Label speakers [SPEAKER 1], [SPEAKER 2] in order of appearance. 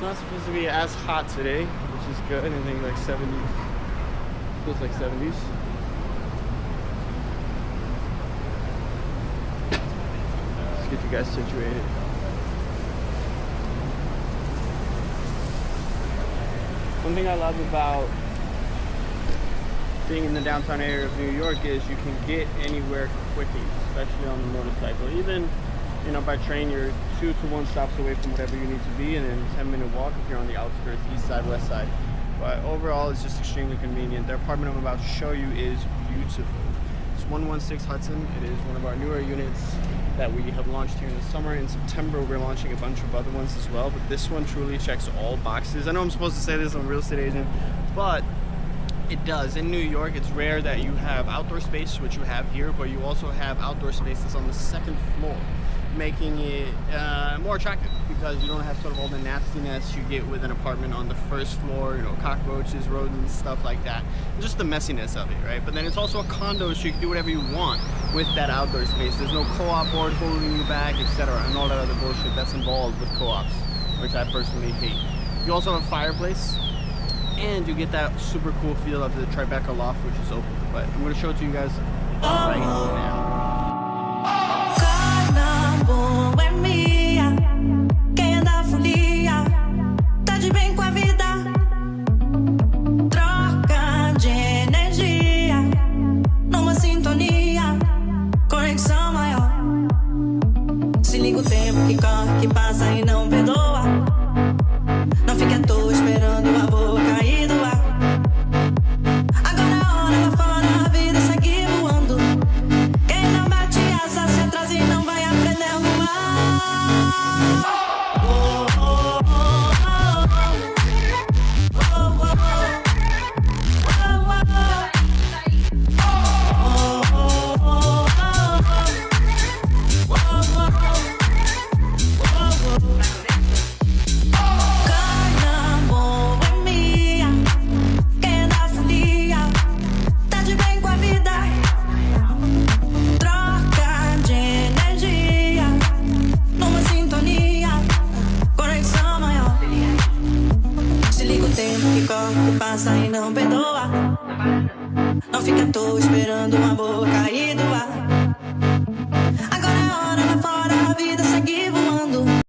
[SPEAKER 1] not supposed to be as hot today, which is good. I think like 70s. Feels like 70s. Let's get you guys situated. One thing I love about being in the downtown area of New York is you can get anywhere quickly, especially on the motorcycle. Even, you know, by train, you're 2 to 1 stops away from whatever you need to be, and then 10-minute walk if you're on the outskirts, east side, west side. But overall, it's just extremely convenient. The apartment I'm about to show you is beautiful. It's 116 Hudson. It is one of our newer units that we have launched here in the summer. In September, we're launching a bunch of other ones as well, but this one truly checks all boxes. I know I'm supposed to say this, I'm a real estate agent, but it does. In New York, it's rare that you have outdoor space, which you have here, but you also have outdoor spaces on the 2nd floor, making it more attractive because you don't have sort of all the nastiness you get with an apartment on the 1st floor, you know, cockroaches, rodents, stuff like that. Just the messiness of it, right? But then it's also a condo, so you can do whatever you want with that outdoor space. There's no co-op board holding you back, etc., and all that other bullshit that's involved with co-ops, which I personally hate. You also have a fireplace, and you get that super cool feel of the Tribeca loft, which is open. But I'm going to show it to you guys right now.
[SPEAKER 2] Passa e não perdoa. Não fica à toa esperando uma boa cair do ar.